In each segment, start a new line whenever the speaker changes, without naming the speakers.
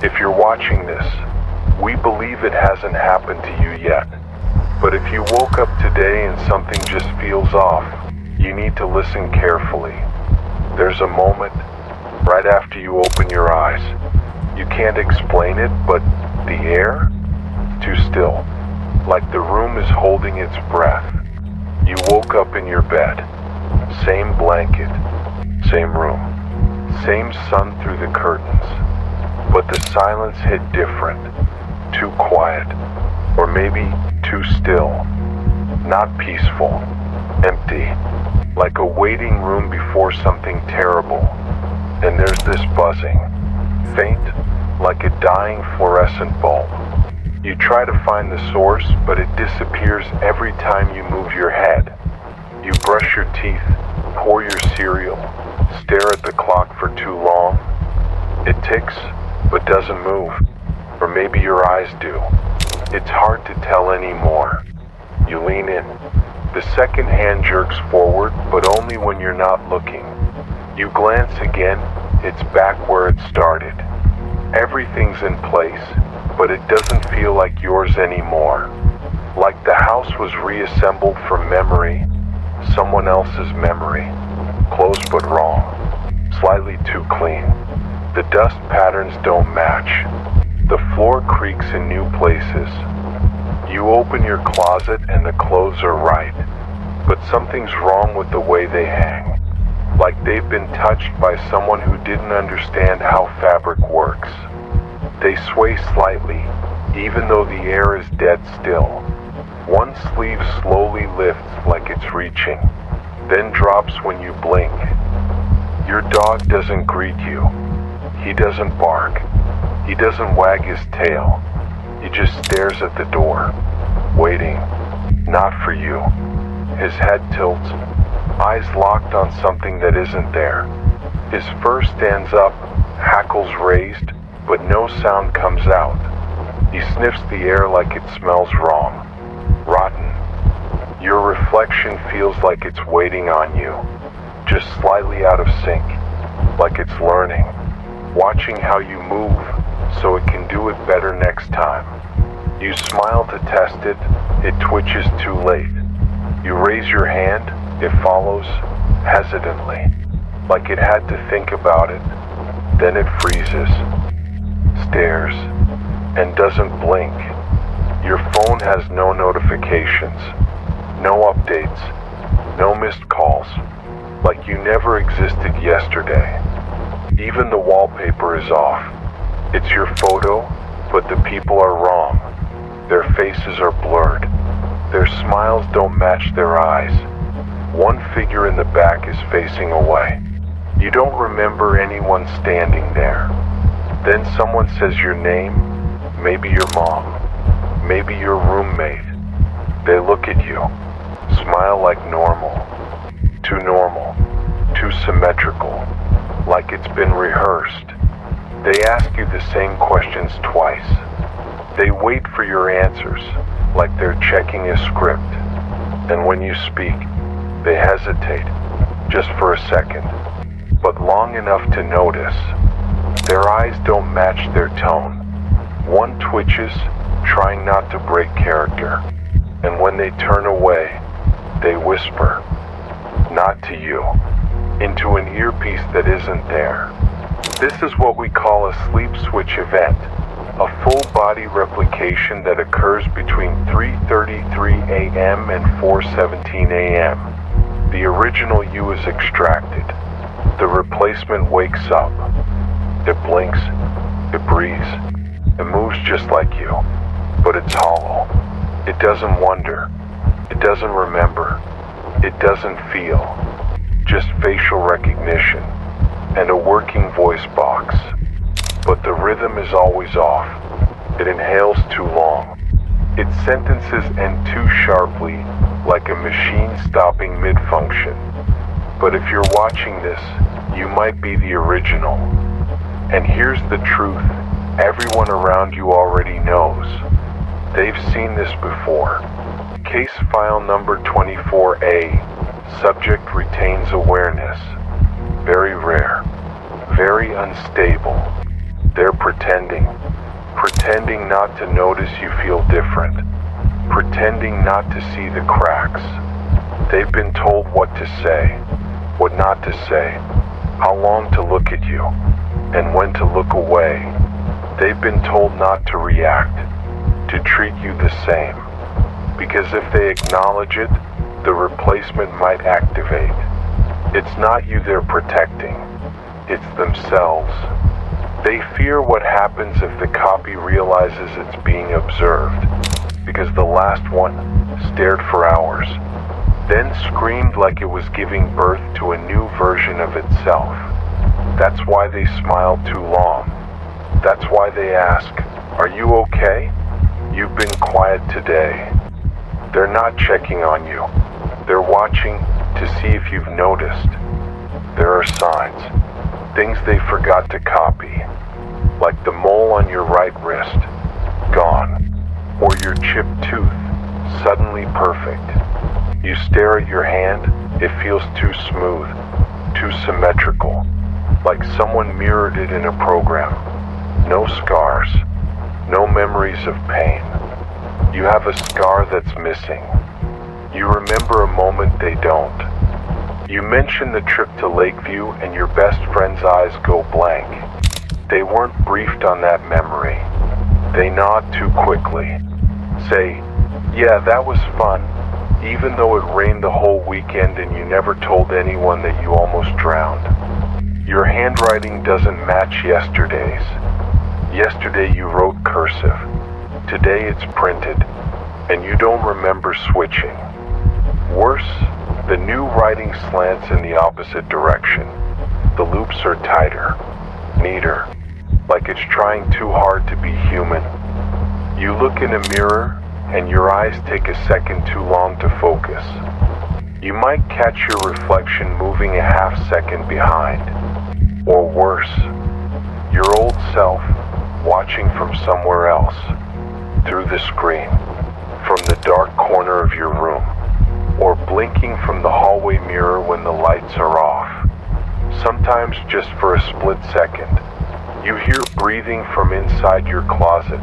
If you're watching this, we believe it hasn't happened to you yet. But if you woke up today and something just feels off, you need to listen carefully. There's a moment right after you open your eyes. You can't explain it, but the air? Too still. Like the room is holding its breath. You woke up in your bed. Same blanket. Same room. Same sun through the curtains. But the silence hit different. Too quiet. Or maybe too still. Not peaceful. Empty. Like a waiting room before something terrible. And there's this buzzing. Faint, like a dying fluorescent bulb. You try to find the source, but it disappears every time you move your head. You brush your teeth, pour your cereal, stare at the clock for too long. It ticks, but doesn't move. Or maybe your eyes do. It's hard to tell anymore. You lean in. The second hand jerks forward, but only when you're not looking. You glance again, it's back where it started. Everything's in place, but it doesn't feel like yours anymore. Like the house was reassembled from memory, someone else's memory. Close but wrong. Slightly too clean. The dust patterns don't match. The floor creaks in new places. You open your closet and the clothes are right, but something's wrong with the way they hang. Like they've been touched by someone who didn't understand how fabric works. They sway slightly, even though the air is dead still. One sleeve slowly lifts like it's reaching, then drops when you blink. Your dog doesn't greet you. He doesn't bark. He doesn't wag his tail. He just stares at the door, waiting. Not for you. His head tilts, eyes locked on something that isn't there. His fur stands up, hackles raised, but no sound comes out. He sniffs the air like it smells wrong. Rotten. Your reflection feels like it's waiting on you, just slightly out of sync, like it's learning, watching how you move so it can do it better next time. You smile to test it, it twitches too late. You raise your hand, it follows, hesitantly, like it had to think about it. Then it freezes, stares, and doesn't blink. Your phone has no notifications, no updates, no missed calls, like you never existed yesterday. Even the wallpaper is off. It's your photo, but the people are wrong. Their faces are blurred. Their smiles don't match their eyes. One figure in the back is facing away. You don't remember anyone standing there. Then someone says your name, maybe your mom, maybe your roommate. They look at you, smile like normal, too symmetrical, like it's been rehearsed. They ask you the same questions twice. They wait for your answers, like they're checking a script. And when you speak, they hesitate, just for a second, but long enough to notice. Their eyes don't match their tone. One twitches, trying not to break character. And when they turn away, they whisper, not to you, into an earpiece that isn't there. This is what we call a sleep switch event, a full-body replication that occurs between 3:33 a.m. and 4:17 a.m. The original you is extracted. The replacement wakes up. It blinks, it breathes, it moves just like you, but it's hollow. It doesn't wonder, it doesn't remember, it doesn't feel. Just facial recognition and a working voice box. But the rhythm is always off. It inhales too long. Its sentences end too sharply, like a machine stopping mid-function. But if you're watching this, you might be the original. And here's the truth, everyone around you already knows. They've seen this before. Case file number 24A, subject retains awareness. Very rare, very unstable. They're pretending. Pretending not to notice you feel different. Pretending not to see the cracks. They've been told what to say, what not to say, how long to look at you, and when to look away. They've been told not to react, to treat you the same. Because if they acknowledge it, the replacement might activate. It's not you they're protecting, it's themselves. They fear what happens if the copy realizes it's being observed, because the last one stared for hours, then screamed like it was giving birth to a new version of itself. That's why they smile too long. That's why they ask, "Are you okay? You've been quiet today." They're not checking on you. They're watching to see if you've noticed. There are signs, things they forgot to copy, like the mole on your right wrist, gone, or your chipped tooth, suddenly perfect. You stare at your hand, it feels too smooth, too symmetrical, like someone mirrored it in a program. No scars, no memories of pain. You have a scar that's missing. You remember a moment they don't. You mention the trip to Lakeview and your best friend's eyes go blank. They weren't briefed on that memory. They nod too quickly. Say, "Yeah, that was fun," even though it rained the whole weekend and you never told anyone that you almost drowned. Your handwriting doesn't match yesterday's. Yesterday you wrote cursive. Today it's printed, and you don't remember switching. Worse, the new writing slants in the opposite direction. The loops are tighter, neater, like it's trying too hard to be human. You look in a mirror, and your eyes take a second too long to focus. You might catch your reflection moving a half second behind. Or worse, your old self watching from somewhere else, through the screen, from the dark corner of your room, or blinking from the hallway mirror when the lights are off. Sometimes just for a split second. You hear breathing from inside your closet,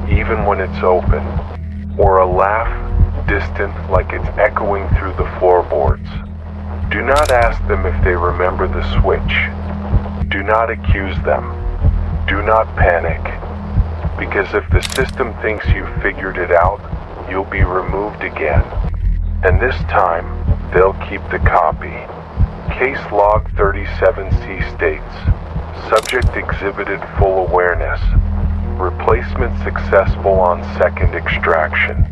even when it's open, or a laugh, distant like it's echoing through the floorboards. Do not ask them if they remember the switch. Do not accuse them. Do not panic. Because if the system thinks you've figured it out, you'll be removed again. And this time, they'll keep the copy. Case log 37C states, subject exhibited full awareness. Replacement successful on second extraction.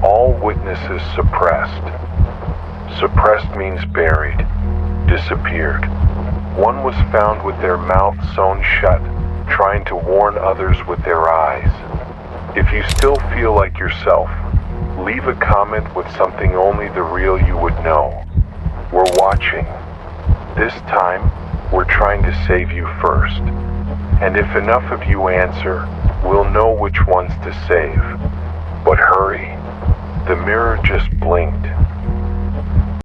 All witnesses suppressed. Suppressed means buried, disappeared. One was found with their mouth sewn shut, trying to warn others with their eyes. If you still feel like yourself, leave a comment with something only the real you would know. We're watching. This time, we're trying to save you first. And if enough of you answer, we'll know which ones to save. But hurry, the mirror just blinked.